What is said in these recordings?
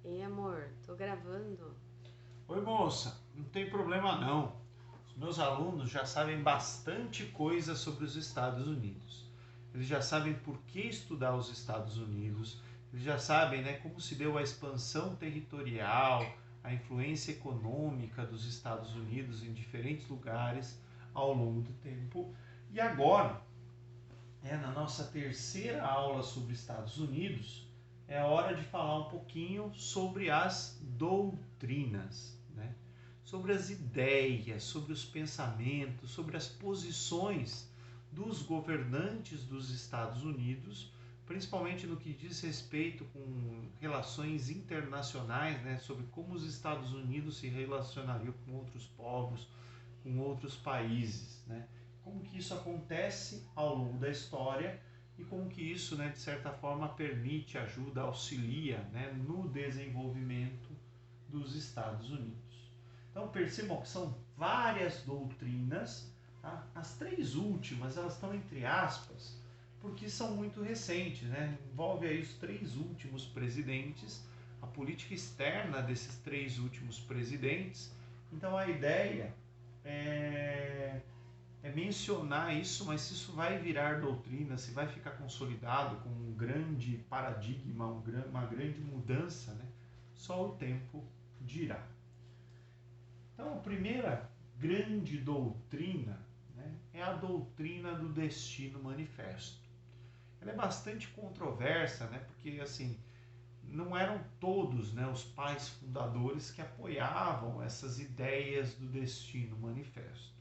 Ei, amor, tô gravando. Oi, moça, não tem problema não. Os meus alunos já sabem bastante coisa sobre os Estados Unidos. Eles já sabem por que estudar os Estados Unidos, eles já sabem, como se deu a expansão territorial, a influência econômica dos Estados Unidos em diferentes lugares ao longo do tempo. E agora, na nossa terceira aula sobre Estados Unidos, é a hora de falar um pouquinho sobre as doutrinas, né? Sobre as ideias, sobre os pensamentos, sobre as posições dos governantes dos Estados Unidos, principalmente no que diz respeito com relações internacionais, né? Sobre como os Estados Unidos se relacionariam com outros povos, com outros países, né? Como que isso acontece ao longo da história e como que isso, de certa forma, permite, ajuda, auxilia, no desenvolvimento dos Estados Unidos. Então percebam que são várias doutrinas, tá? As três últimas, elas estão entre aspas, porque são muito recentes, né? Envolve aí os três últimos presidentes, a política externa desses três últimos presidentes. Então a ideia é mencionar isso, mas se isso vai virar doutrina, se vai ficar consolidado como um grande paradigma, uma grande mudança, só o tempo dirá. Então, a primeira grande doutrina, é a doutrina do destino manifesto. Ela é bastante controversa, porque assim, não eram todos, os pais fundadores que apoiavam essas ideias do destino manifesto.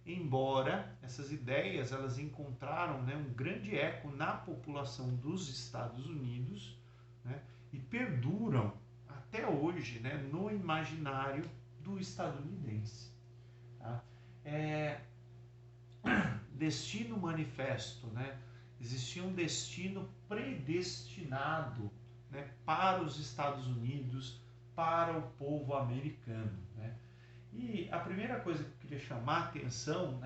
Embora essas ideias elas encontraram, um grande eco na população dos Estados Unidos, e perduram até hoje, no imaginário do estadunidense. Tá? É, Destino manifesto, existia um destino predestinado, para os Estados Unidos, para o povo americano. E a primeira coisa que eu queria chamar a atenção,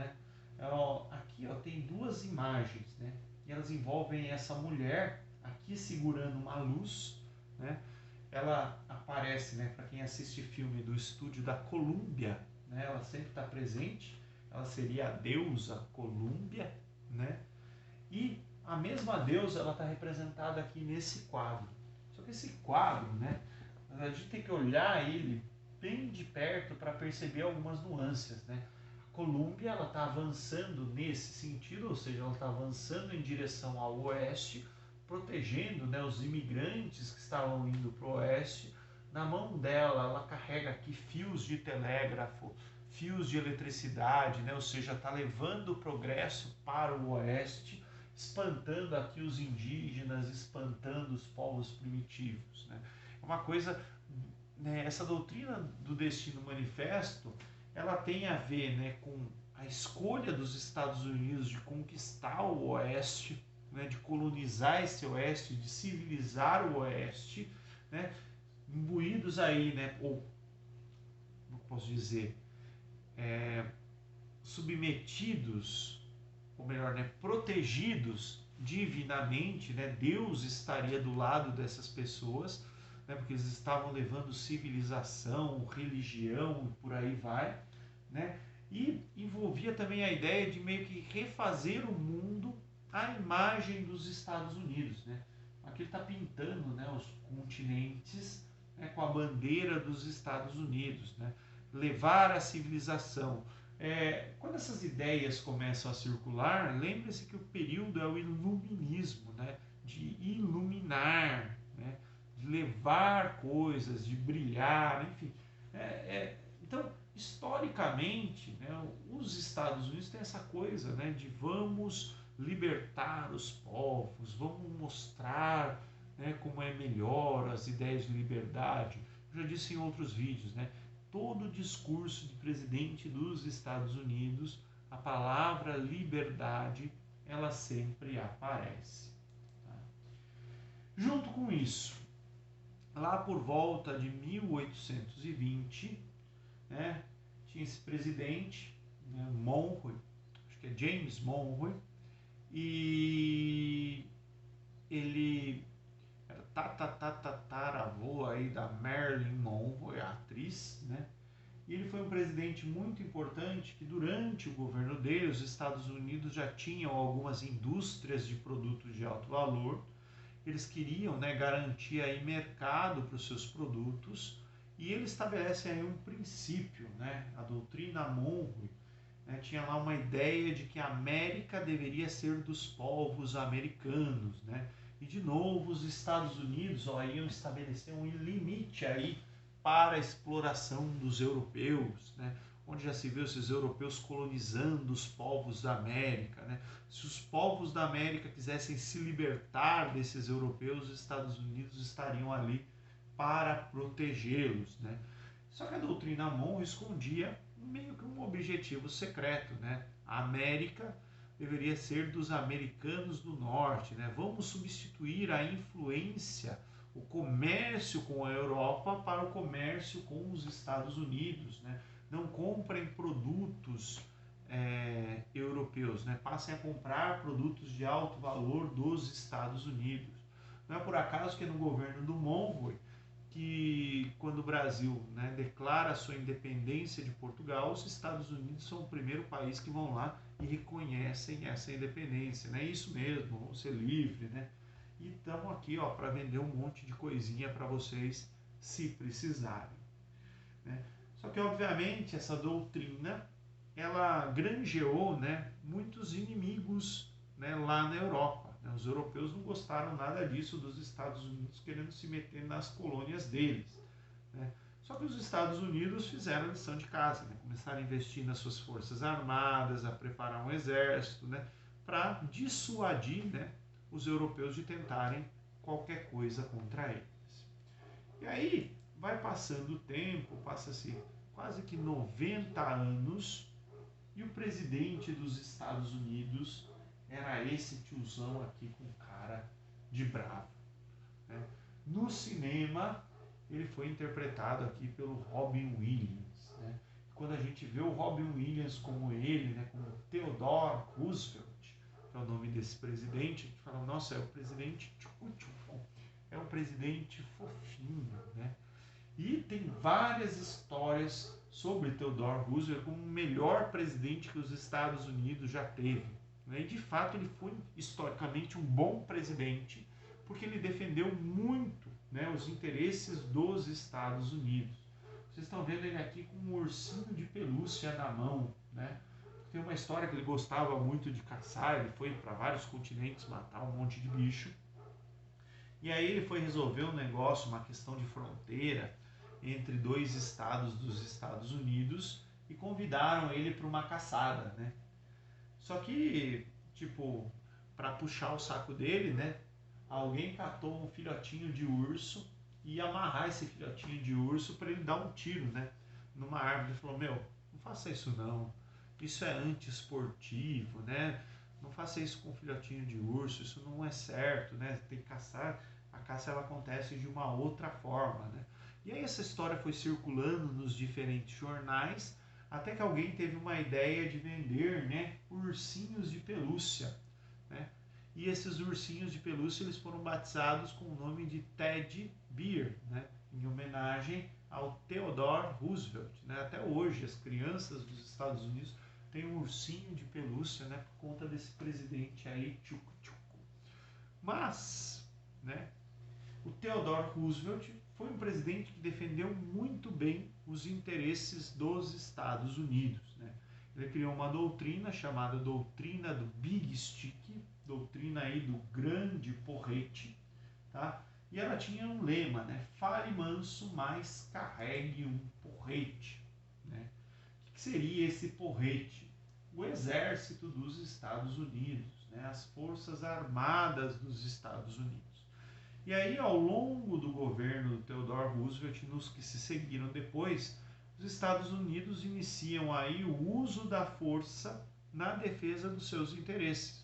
aqui tem duas imagens, e elas envolvem essa mulher aqui segurando uma luz, ela aparece, para quem assiste filme do estúdio da Columbia, ela sempre está presente, ela seria a deusa Columbia, e a mesma deusa ela está representada aqui nesse quadro. Só que esse quadro, a gente tem que olhar ele bem de perto para perceber algumas nuances, A Colômbia ela está avançando nesse sentido, ou seja, ela está avançando em direção ao oeste, protegendo, os imigrantes que estavam indo para o oeste. Na mão dela, ela carrega aqui fios de telégrafo, fios de eletricidade, ou seja, está levando o progresso para o oeste, espantando aqui os indígenas, espantando os povos primitivos. É uma coisa, essa doutrina do destino manifesto, ela tem a ver, com a escolha dos Estados Unidos de conquistar o oeste, de colonizar esse oeste, de civilizar o oeste, imbuídos aí, ou como posso dizer, submetidos, ou melhor, protegidos divinamente, Deus estaria do lado dessas pessoas, porque eles estavam levando civilização, religião e por aí vai, e envolvia também a ideia de meio que refazer o mundo à imagem dos Estados Unidos, Aqui ele está pintando, os continentes, com a bandeira dos Estados Unidos, levar a civilização. Quando essas ideias começam a circular, lembre-se que o período é o iluminismo, de iluminar, de levar coisas, de brilhar, enfim. Então, historicamente, os Estados Unidos têm essa coisa, de vamos libertar os povos, vamos mostrar, como é melhor as ideias de liberdade. Eu já disse em outros vídeos, todo discurso de presidente dos Estados Unidos, a palavra liberdade, ela sempre aparece. Tá? Junto com isso, lá por volta de 1820, tinha esse presidente, Monroe, acho que é James Monroe, e ele era tataravô aí aí da Marilyn Monroe, a atriz, né? E ele foi um presidente muito importante que durante o governo dele, os Estados Unidos já tinham algumas indústrias de produtos de alto valor. Eles queriam, né, garantir aí mercado para os seus produtos e ele estabelece aí um princípio, né? A doutrina Monroe, né, tinha lá uma ideia de que a América deveria ser dos povos americanos, né? E de novo os Estados Unidos iam estabelecer um limite aí para a exploração dos europeus, né? Onde já se viu esses europeus colonizando os povos da América, né? Se os povos da América quisessem se libertar desses europeus, os Estados Unidos estariam ali para protegê-los, né? Só que a doutrina Monroe escondia meio que um objetivo secreto, né? A América deveria ser dos americanos do norte, né? Vamos substituir a influência, o comércio com a Europa para o comércio com os Estados Unidos, né? Não comprem produtos europeus, né? Passem a comprar produtos de alto valor dos Estados Unidos. Não é por acaso que no governo do Monroe que quando o Brasil, né, declara a sua independência de Portugal, os Estados Unidos são o primeiro país que vão lá e reconhecem essa independência, né? Isso mesmo, vamos ser livres, né? E estamos aqui, ó, para vender um monte de coisinha para vocês se precisarem, né? Só que obviamente essa doutrina ela granjeou, né, muitos inimigos, né, lá na Europa. Os europeus não gostaram nada disso dos Estados Unidos querendo se meter nas colônias deles, né? Só que os Estados Unidos fizeram a lição de casa, né? Começaram a investir nas suas forças armadas, a preparar um exército, né? Para dissuadir, né, os europeus de tentarem qualquer coisa contra eles. E aí vai passando o tempo, passa-se quase que 90 anos e o presidente dos Estados Unidos era esse tiozão aqui com cara de bravo, né? No cinema, ele foi interpretado aqui pelo Robin Williams, né? Quando a gente vê o Robin Williams como ele, né, como Theodore Roosevelt, que é o nome desse presidente, a gente fala, nossa, é o presidente tchucu-tchucu, é um presidente fofinho, né? E tem várias histórias sobre Theodore Roosevelt como o melhor presidente que os Estados Unidos já teve, né? E de fato ele foi historicamente um bom presidente, porque ele defendeu muito, né, os interesses dos Estados Unidos. Vocês estão vendo ele aqui com um ursinho de pelúcia na mão, né? Tem uma história que ele gostava muito de caçar, ele foi para vários continentes matar um monte de bicho. E aí ele foi resolver um negócio, uma questão de fronteira entre dois estados dos Estados Unidos e convidaram ele para uma caçada, né? Só que, tipo, para puxar o saco dele, né? Alguém catou um filhotinho de urso e ia amarrar esse filhotinho de urso para ele dar um tiro, né? Numa árvore. Ele falou, meu, não faça isso não. Isso é antiesportivo, né? Não faça isso com um filhotinho de urso, isso não é certo, né? Tem que caçar. A caça ela acontece de uma outra forma, né? E aí essa história foi circulando nos diferentes jornais, até que alguém teve uma ideia de vender, né, ursinhos de pelúcia, né? E esses ursinhos de pelúcia eles foram batizados com o nome de Teddy Bear, né, em homenagem ao Theodore Roosevelt, né? Até hoje as crianças dos Estados Unidos têm um ursinho de pelúcia, né, por conta desse presidente aí, tchucu-tchucu. Mas, né, o Theodore Roosevelt foi um presidente que defendeu muito bem os interesses dos Estados Unidos, né? Ele criou uma doutrina chamada doutrina do Big Stick, doutrina aí do grande porrete, tá? E ela tinha um lema, né? Fale manso, mas carregue um porrete, né? O que seria esse porrete? O exército dos Estados Unidos, né? As forças armadas dos Estados Unidos. E aí, ao longo do governo do Theodore Roosevelt, nos que se seguiram depois, os Estados Unidos iniciam aí o uso da força na defesa dos seus interesses.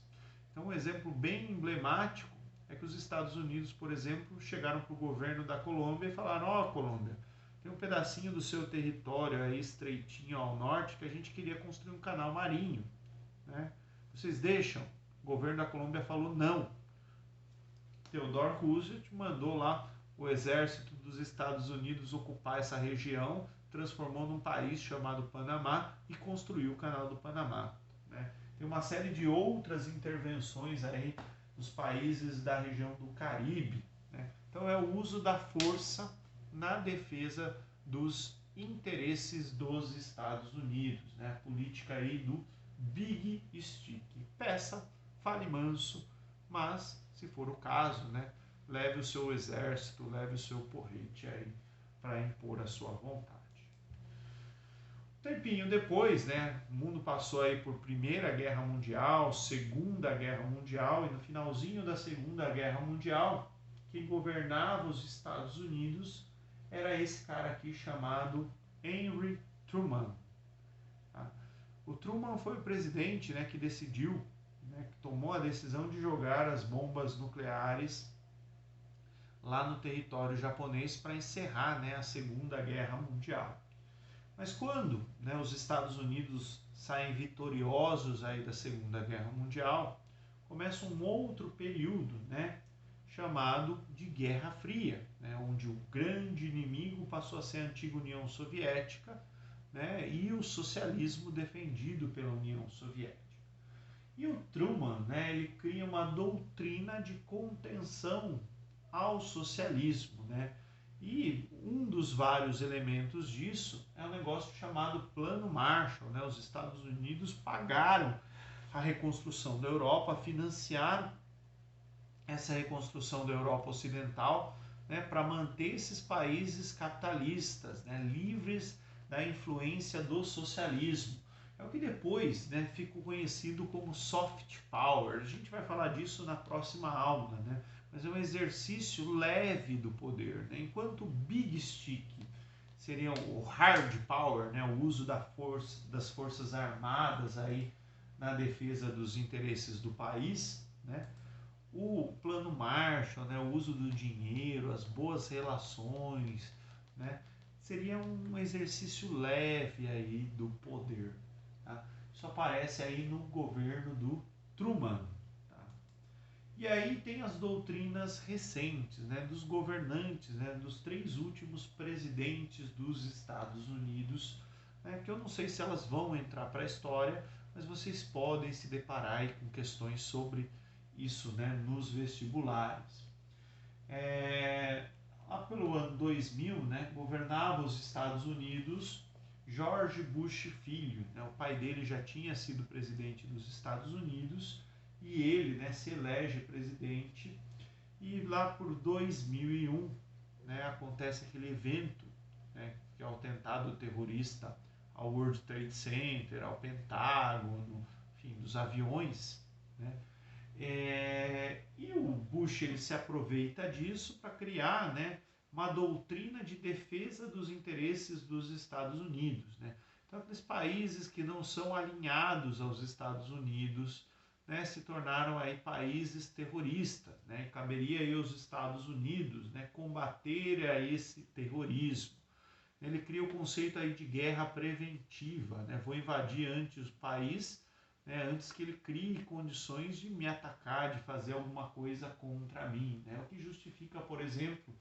Então, um exemplo bem emblemático é que os Estados Unidos, por exemplo, chegaram para o governo da Colômbia e falaram, ó, Colômbia, tem um pedacinho do seu território aí estreitinho ao norte que a gente queria construir um canal marinho, né? Vocês deixam? O governo da Colômbia falou não. Theodore Roosevelt mandou lá o exército dos Estados Unidos ocupar essa região, transformou num país chamado Panamá e construiu o Canal do Panamá. Né? Tem uma série de outras intervenções aí nos países da região do Caribe. Né? Então é o uso da força na defesa dos interesses dos Estados Unidos, né? A política aí do Big Stick. Peça, fale manso, mas, se for o caso, né, leve o seu exército, leve o seu porrete aí para impor a sua vontade. Um tempinho depois, né, o mundo passou aí por Primeira Guerra Mundial, Segunda Guerra Mundial, e no finalzinho da Segunda Guerra Mundial, quem governava os Estados Unidos era esse cara aqui chamado Henry Truman. Tá? O Truman foi o presidente, né, que decidiu, né, que tomou a decisão de jogar as bombas nucleares lá no território japonês para encerrar, né, a Segunda Guerra Mundial. Mas quando, né, os Estados Unidos saem vitoriosos aí da Segunda Guerra Mundial, começa um outro período, né, chamado de Guerra Fria, né, onde o grande inimigo passou a ser a antiga União Soviética, né, e o socialismo defendido pela União Soviética. E o Truman, né, ele cria uma doutrina de contenção ao socialismo, né? E um dos vários elementos disso é um negócio chamado Plano Marshall, né? Os Estados Unidos pagaram a reconstrução da Europa, financiaram essa reconstrução da Europa Ocidental, né, para manter esses países capitalistas, né, livres da influência do socialismo. É o que depois, né, ficou conhecido como soft power. A gente vai falar disso na próxima aula, né? Mas é um exercício leve do poder. Né? Enquanto o big stick seria o hard power, né, o uso das forças armadas aí na defesa dos interesses do país, né? O plano Marshall, né, o uso do dinheiro, as boas relações, né, seria um exercício leve aí do poder. Tá? Isso aparece aí no governo do Truman. Tá? E aí tem as doutrinas recentes, né, dos governantes, né, dos 3 últimos presidentes dos Estados Unidos, né, que eu não sei se elas vão entrar para a história, mas vocês podem se deparar aí com questões sobre isso, né, nos vestibulares. Lá pelo ano 2000, né, governava os Estados Unidos George Bush Filho. Né, o pai dele já tinha sido presidente dos Estados Unidos e ele, né, se elege presidente. E lá por 2001, né, acontece aquele evento, né, que é o atentado terrorista ao World Trade Center, ao Pentágono, enfim, dos aviões, né? E o Bush ele se aproveita disso para criar, né, uma doutrina de defesa dos interesses dos Estados Unidos. Né? Então, aqueles países que não são alinhados aos Estados Unidos, né, se tornaram aí países terroristas. Né? E caberia aí aos Estados Unidos, né, combater a esse terrorismo. Ele cria o conceito aí de guerra preventiva. Né? Vou invadir antes o país, né, antes que ele crie condições de me atacar, de fazer alguma coisa contra mim. Né? O que justifica, por exemplo,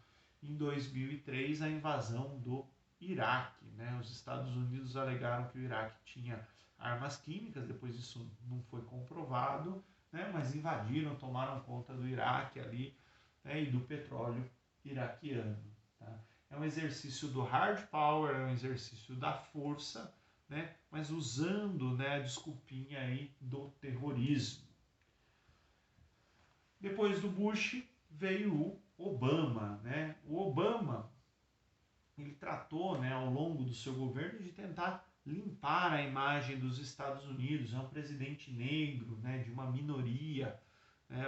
em 2003, a invasão do Iraque. Né? Os Estados Unidos alegaram que o Iraque tinha armas químicas, depois isso não foi comprovado, né? Mas invadiram, tomaram conta do Iraque ali, né? E do petróleo iraquiano. Tá? É um exercício do hard power, é um exercício da força, né? Mas usando, né, a desculpinha aí do terrorismo. Depois do Bush veio o Obama. Né? O Obama ele tratou, né, ao longo do seu governo de tentar limpar a imagem dos Estados Unidos. É um presidente negro, né, de uma minoria, né,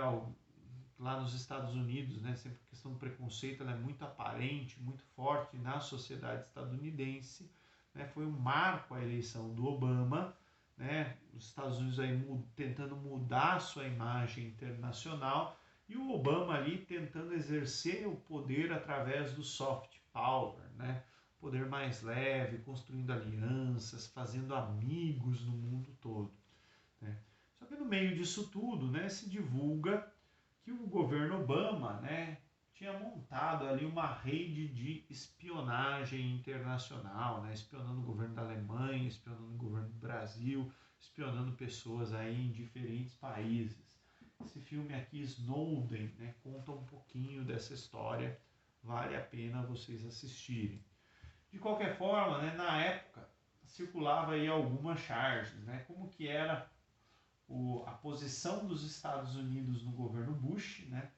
lá nos Estados Unidos, né, sempre a questão do preconceito ela é muito aparente, muito forte na sociedade estadunidense. Né, foi um marco a eleição do Obama, né, os Estados Unidos aí tentando mudar a sua imagem internacional e o Obama ali tentando exercer o poder através do soft power, né, poder mais leve, construindo alianças, fazendo amigos no mundo todo. Né. Só que no meio disso tudo, né, se divulga que o governo Obama, né, tinha montado ali uma rede de espionagem internacional, né? Espionando o governo da Alemanha, espionando o governo do Brasil, espionando pessoas aí em diferentes países. Esse filme aqui, Snowden, né, conta um pouquinho dessa história, vale a pena vocês assistirem. De qualquer forma, né, na época circulava aí algumas charges, né, como que era a posição dos Estados Unidos no governo Bush, né,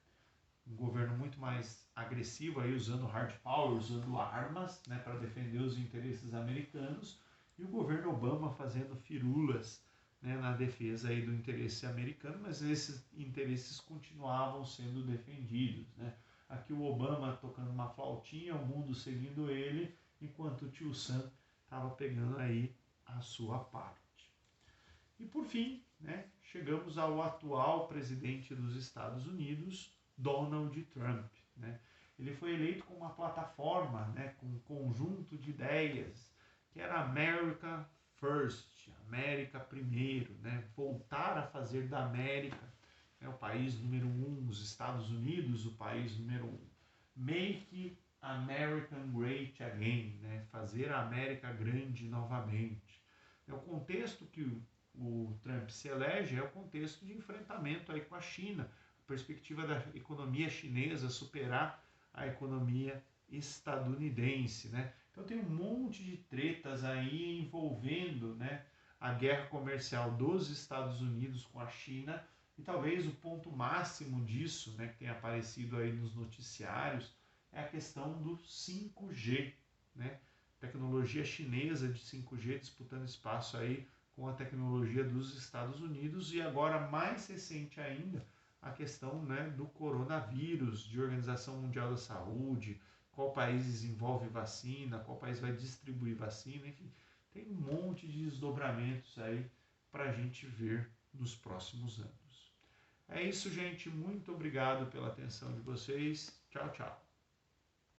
um governo muito mais agressivo, aí, usando hard power, usando armas, né, para defender os interesses americanos, e o governo Obama fazendo firulas, né, na defesa aí do interesse americano, mas esses interesses continuavam sendo defendidos. Né? Aqui o Obama tocando uma flautinha, o mundo seguindo ele, enquanto o tio Sam estava pegando aí a sua parte. E por fim, né, chegamos ao atual presidente dos Estados Unidos, Donald Trump. Né? Ele foi eleito com uma plataforma, né, com um conjunto de ideias, que era America First, América primeiro, né? Voltar a fazer da América, né, o país número um, os Estados Unidos, o país número um. Make American Great Again, né? Fazer a América grande novamente. É o contexto que o Trump se elege é o contexto de enfrentamento aí com a China, a perspectiva da economia chinesa superar a economia estadunidense, né? Então tem um monte de tretas aí envolvendo, né, a guerra comercial dos Estados Unidos com a China, e talvez o ponto máximo disso, né, que tem aparecido aí nos noticiários, é a questão do 5G, né? Tecnologia chinesa de 5G disputando espaço aí com a tecnologia dos Estados Unidos, e agora mais recente ainda a questão, né, do coronavírus, de Organização Mundial da Saúde, qual país desenvolve vacina, qual país vai distribuir vacina, enfim, tem um monte de desdobramentos aí para a gente ver nos próximos anos. É isso, gente. Muito obrigado pela atenção de vocês. Tchau, tchau.